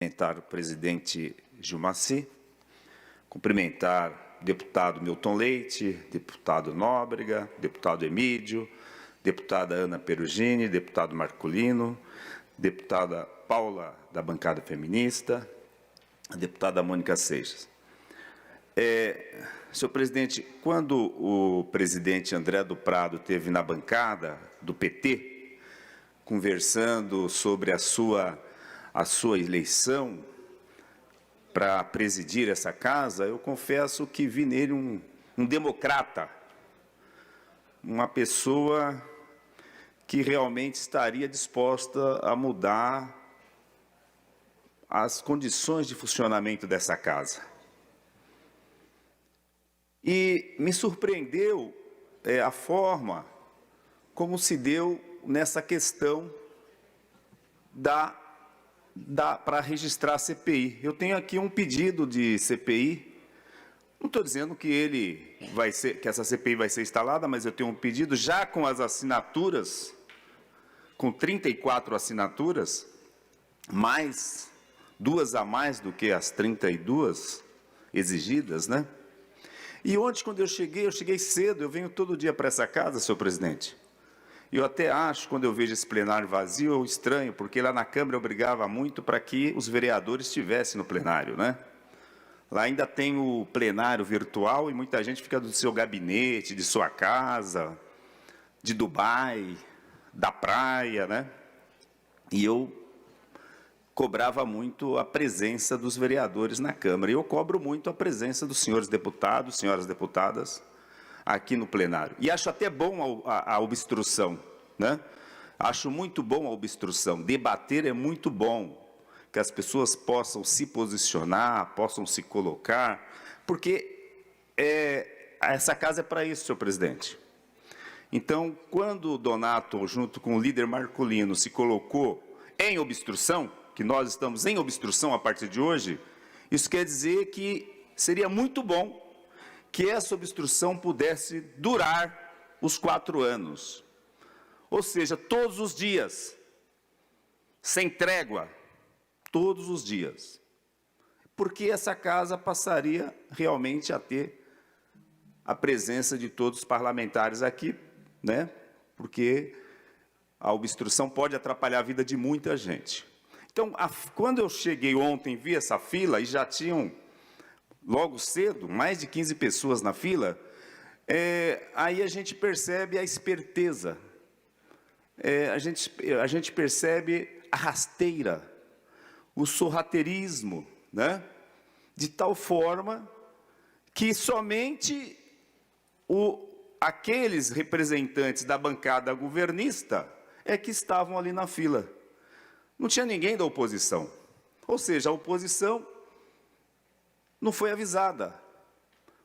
Cumprimentar o presidente Gilmacy, cumprimentar o deputado Milton Leite, deputado Nóbrega, deputado Emídio, deputada Ana Perugini, deputado Marculino, deputada Paula, da bancada feminista, a deputada Mônica Seixas. Senhor presidente, quando o presidente André do Prado esteve na bancada do PT, conversando sobre a sua eleição para presidir essa casa, eu confesso que vi nele um democrata, uma pessoa que realmente estaria disposta a mudar as condições de funcionamento dessa casa. E me surpreendeu a forma como se deu nessa questão para registrar a CPI. Eu tenho aqui um pedido de CPI. Não estou dizendo que essa CPI vai ser instalada, mas eu tenho um pedido já com as assinaturas, com 34 assinaturas, mais 2 a mais do que as 32 exigidas, né? E ontem, quando eu cheguei cedo, eu venho todo dia para essa casa, senhor presidente. E eu até acho, quando eu vejo esse plenário vazio, eu estranho, porque lá na Câmara eu brigava muito para que os vereadores estivessem no plenário, né? Lá ainda tem o plenário virtual e muita gente fica do seu gabinete, de sua casa, de Dubai, da praia, né? E eu cobrava muito a presença dos vereadores na Câmara. E eu cobro muito a presença dos senhores deputados, senhoras deputadas, aqui no plenário. E acho até bom a obstrução, né? Acho muito bom a obstrução. Debater é muito bom, que as pessoas possam se posicionar, possam se colocar, porque essa casa é para isso, senhor presidente. Então, quando o Donato, junto com o líder Marculino, se colocou em obstrução, que nós estamos em obstrução a partir de hoje, isso quer dizer que seria muito bom que essa obstrução pudesse durar os 4 anos. Ou seja, todos os dias, sem trégua, todos os dias. Porque essa casa passaria realmente a ter a presença de todos os parlamentares aqui, né? Porque a obstrução pode atrapalhar a vida de muita gente. Então, quando eu cheguei ontem, vi essa fila, e já tinham, logo cedo, mais de 15 pessoas na fila, aí a gente percebe a esperteza, a gente percebe a rasteira, o sorraterismo, né? De tal forma que somente aqueles representantes da bancada governista que estavam ali na fila. Não tinha ninguém da oposição. Ou seja, a oposição não foi avisada.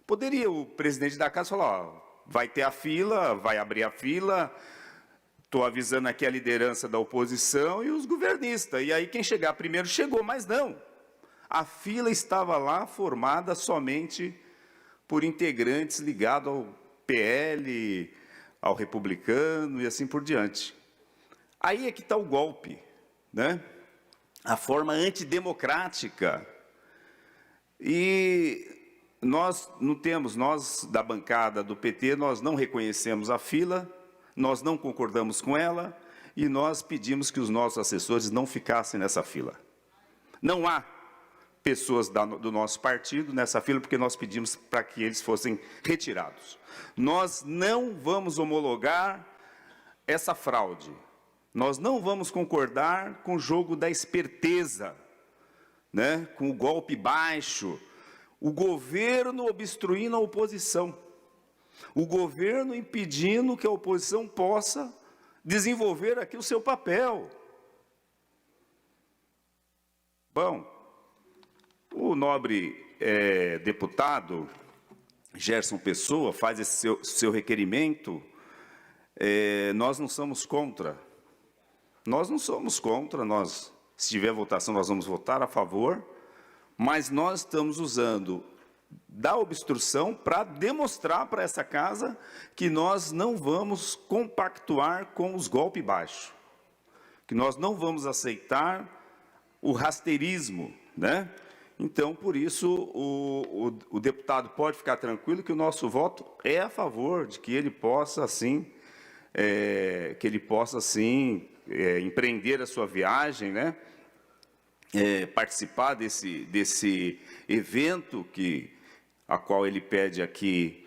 Poderia o presidente da casa falar, ó, vai ter a fila, vai abrir a fila, estou avisando aqui a liderança da oposição e os governistas. E aí quem chegar primeiro chegou, mas não. A fila estava lá formada somente por integrantes ligados ao PL, ao Republicano e assim por diante. Aí é que está o golpe, né? A forma antidemocrática. E nós não temos, nós da bancada do PT, nós não reconhecemos a fila, nós não concordamos com ela e nós pedimos que os nossos assessores não ficassem nessa fila. Não há pessoas do nosso partido nessa fila, porque nós pedimos para que eles fossem retirados. Nós não vamos homologar essa fraude. Nós não vamos concordar com o jogo da esperteza, né? Com o golpe baixo, o governo obstruindo a oposição, o governo impedindo que a oposição possa desenvolver aqui o seu papel. Bom, o nobre deputado Gerson Pessoa faz esse seu requerimento, nós não somos contra. Nós não somos contra, se tiver votação, nós vamos votar a favor, mas nós estamos usando da obstrução para demonstrar para essa casa que nós não vamos compactuar com os golpes baixos, que nós não vamos aceitar o rasteirismo, né? Então, por isso, o deputado pode ficar tranquilo que o nosso voto é a favor de que ele possa, sim, empreender a sua viagem, né? Participar desse evento a qual ele pede aqui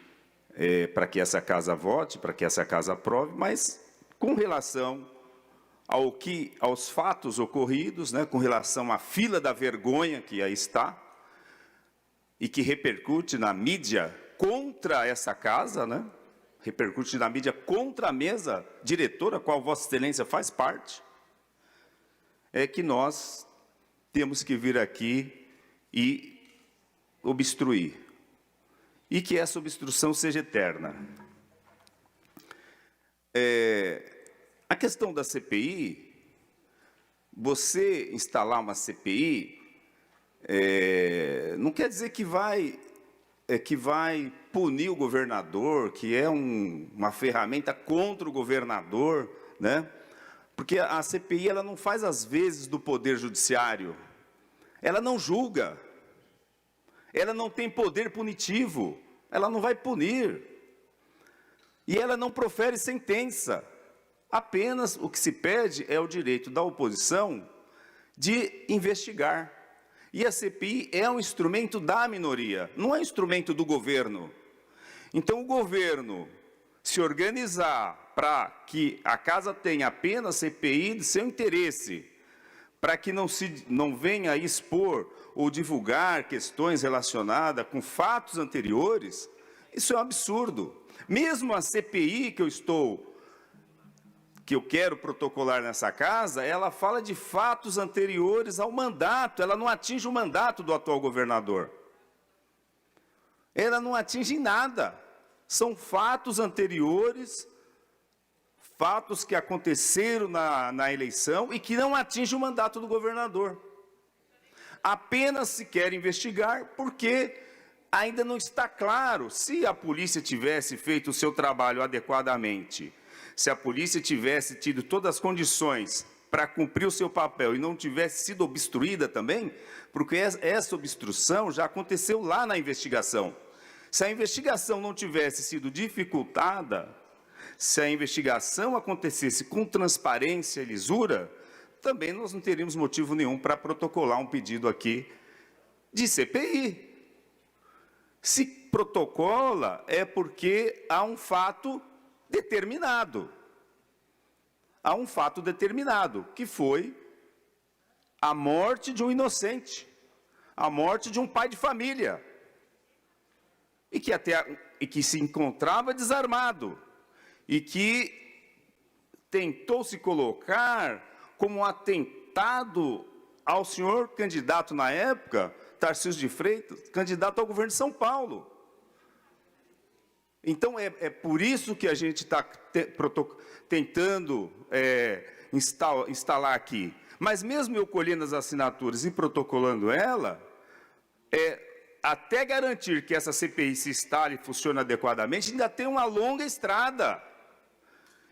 para que essa casa vote, para que essa casa aprove, mas com relação aos fatos ocorridos, né, com relação à fila da vergonha que aí está, e que repercute na mídia contra essa casa, né, repercute na mídia contra a mesa diretora, a qual Vossa Excelência faz parte, é que nós temos que vir aqui e obstruir, e que essa obstrução seja eterna. A questão da CPI, você instalar uma CPI, não quer dizer que vai punir o governador, que é uma ferramenta contra o governador, né? Porque a CPI ela não faz as vezes do Poder Judiciário, ela não julga, ela não tem poder punitivo, ela não vai punir, e ela não profere sentença. Apenas o que se pede é o direito da oposição de investigar. E a CPI é um instrumento da minoria, não é um instrumento do governo. Então, o governo se organizar para que a casa tenha apenas CPI de seu interesse, para que não venha a expor ou divulgar questões relacionadas com fatos anteriores, isso é um absurdo. Mesmo a CPI que eu quero protocolar nessa casa, ela fala de fatos anteriores ao mandato, ela não atinge o mandato do atual governador. Ela não atinge nada. São fatos anteriores, fatos que aconteceram na eleição e que não atingem o mandato do governador. Apenas se quer investigar porque ainda não está claro se a polícia tivesse feito o seu trabalho adequadamente, se a polícia tivesse tido todas as condições para cumprir o seu papel e não tivesse sido obstruída também, porque essa obstrução já aconteceu lá na investigação. Se a investigação não tivesse sido dificultada, se a investigação acontecesse com transparência e lisura, também nós não teríamos motivo nenhum para protocolar um pedido aqui de CPI. Se protocola é porque há um fato determinado. Há um fato determinado, que foi a morte de um inocente, a morte de um pai de família, e que se encontrava desarmado, e que tentou se colocar como um atentado ao senhor candidato na época, Tarcísio de Freitas, candidato ao governo de São Paulo. Então, é por isso que a gente está tentando instalar aqui. Mas mesmo eu colhendo as assinaturas e protocolando ela, até garantir que essa CPI se instale e funcione adequadamente, ainda tem uma longa estrada.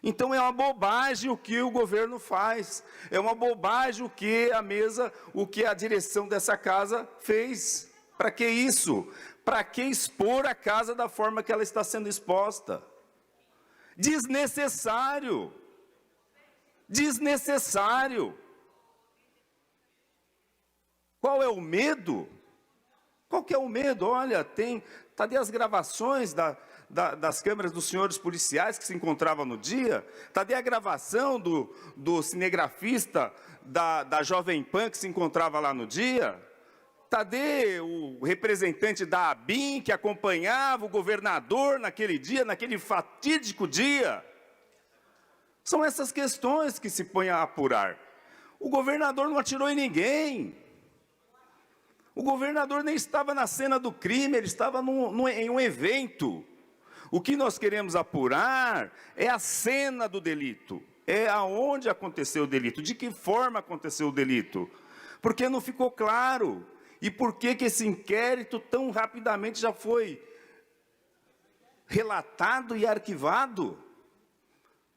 Então, é uma bobagem o que o governo faz, é uma bobagem o que a direção dessa casa fez. Para que isso? Para que expor a casa da forma que ela está sendo exposta? Desnecessário. Desnecessário. Qual é o medo? Qual que é o medo? Olha, está ali as gravações das câmeras dos senhores policiais que se encontravam no dia, está ali a gravação do cinegrafista da Jovem Pan que se encontrava lá no dia, Cadê o representante da ABIN que acompanhava o governador naquele dia, naquele fatídico dia? São essas questões que se põem a apurar. O governador não atirou em ninguém. O governador nem estava na cena do crime, ele estava em um evento. O que nós queremos apurar é a cena do delito, é aonde aconteceu o delito, de que forma aconteceu o delito, porque não ficou claro. E por que esse inquérito tão rapidamente já foi relatado e arquivado?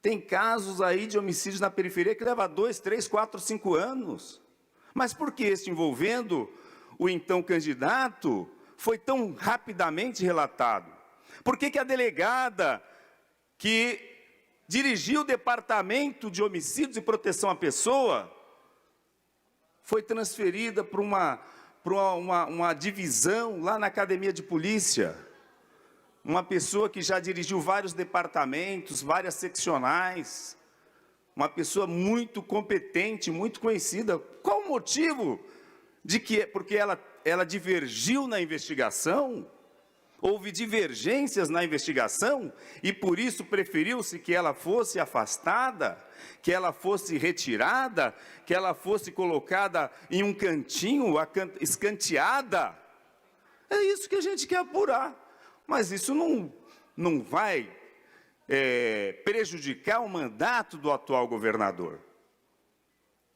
Tem casos aí de homicídios na periferia que leva 2, 3, 4, 5 anos. Mas por que este envolvendo o então candidato foi tão rapidamente relatado? Por que a delegada que dirigiu o Departamento de Homicídios e Proteção à Pessoa foi transferida para uma divisão lá na Academia de Polícia? Uma pessoa que já dirigiu vários departamentos, várias seccionais, uma pessoa muito competente, muito conhecida. Qual o motivo de que, porque ela divergiu na investigação? Houve divergências na investigação e por isso preferiu-se que ela fosse afastada, que ela fosse retirada, que ela fosse colocada em um cantinho, escanteada. É isso que a gente quer apurar, mas isso não vai prejudicar o mandato do atual governador.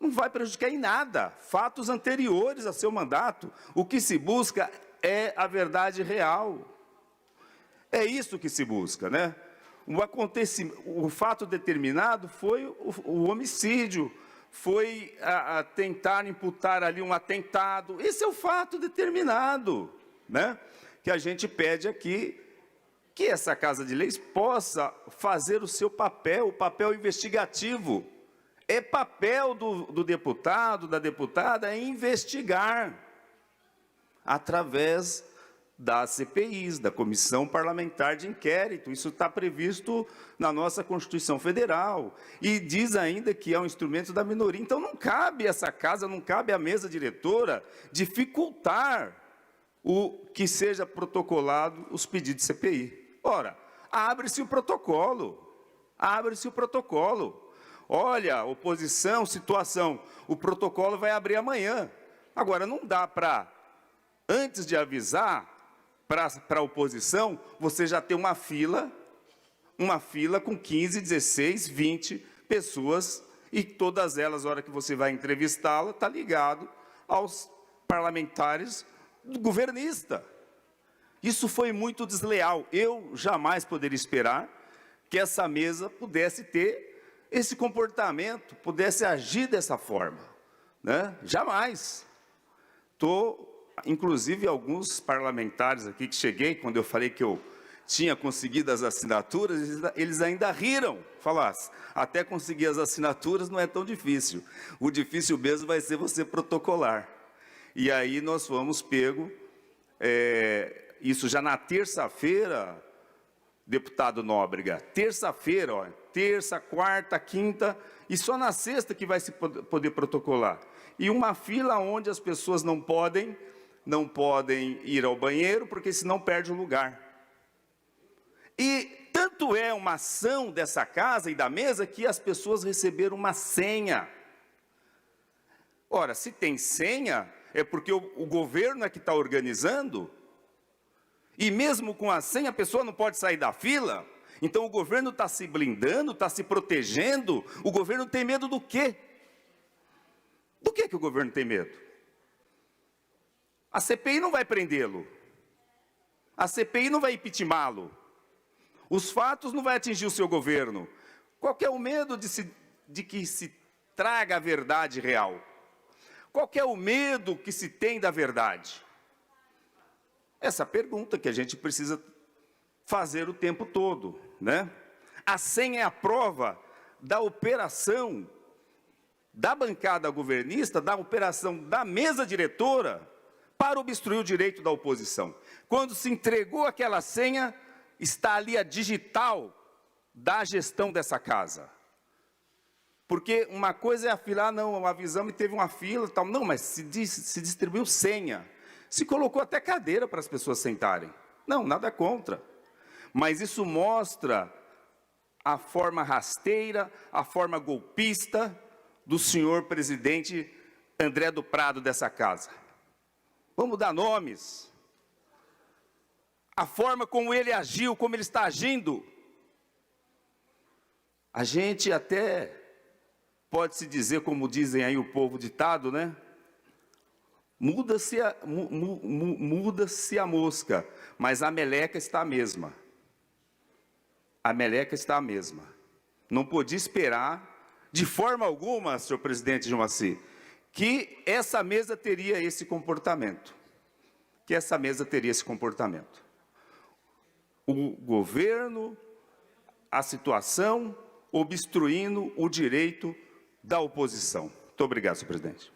Não vai prejudicar em nada, fatos anteriores a seu mandato. O que se busca é a verdade real. É isso que se busca, né? O fato determinado foi o homicídio, foi a tentar imputar ali um atentado. Esse é o fato determinado, né? Que a gente pede aqui que essa Casa de Leis possa fazer o seu papel, o papel investigativo. É papel do deputado, da deputada, investigar através das CPIs, da Comissão Parlamentar de Inquérito. Isso está previsto na nossa Constituição Federal. E diz ainda que é um instrumento da minoria. Então, não cabe essa casa, não cabe à mesa diretora dificultar o que seja protocolado os pedidos de CPI. Ora, abre-se o protocolo. Abre-se o protocolo. Olha, oposição, situação, o protocolo vai abrir amanhã. Agora, não dá para, antes de avisar para a oposição, você já ter uma fila com 15, 16, 20 pessoas, e todas elas, na hora que você vai entrevistá-la, está ligado aos parlamentares do governista. Isso foi muito desleal. Eu jamais poderia esperar que essa mesa pudesse ter esse comportamento, pudesse agir dessa forma, né? Jamais. Inclusive, alguns parlamentares aqui que cheguei, quando eu falei que eu tinha conseguido as assinaturas, eles ainda riram. Falaram, até conseguir as assinaturas não é tão difícil. O difícil mesmo vai ser você protocolar. E aí nós fomos pego, isso já na terça-feira, deputado Nóbrega, terça-feira, terça, quarta, quinta, e só na sexta que vai se poder protocolar. E uma fila onde as pessoas não podem ir ao banheiro, porque senão perde o lugar. E tanto é uma ação dessa casa e da mesa que as pessoas receberam uma senha. Ora, se tem senha, é porque o governo é que está organizando, e mesmo com a senha a pessoa não pode sair da fila. Então o governo está se blindando, está se protegendo. O governo tem medo do quê? Do que o governo tem medo? A CPI não vai prendê-lo. A CPI não vai impeachmentá-lo. Os fatos não vão atingir o seu governo. Qual que é o medo de que se traga a verdade real? Qual que é o medo que se tem da verdade? Essa pergunta que a gente precisa fazer o tempo todo, né? A senha é a prova da operação da bancada governista, da operação da mesa diretora para obstruir o direito da oposição. Quando se entregou aquela senha, está ali a digital da gestão dessa casa. Porque uma coisa é a fila, não, avisamos e teve uma fila, tal. Não, mas se distribuiu senha. Se colocou até cadeira para as pessoas sentarem. Não, nada contra. Mas isso mostra a forma rasteira, a forma golpista do senhor presidente André do Prado dessa casa. Vamos dar nomes. A forma como ele agiu, como ele está agindo. A gente até pode-se dizer, como dizem aí o povo ditado, né? Muda-se a mosca, mas a meleca está a mesma. A meleca está a mesma. Não podia esperar, de forma alguma, senhor presidente João Maci, que essa mesa teria esse comportamento. O governo, a situação, obstruindo o direito da oposição. Muito obrigado, senhor presidente.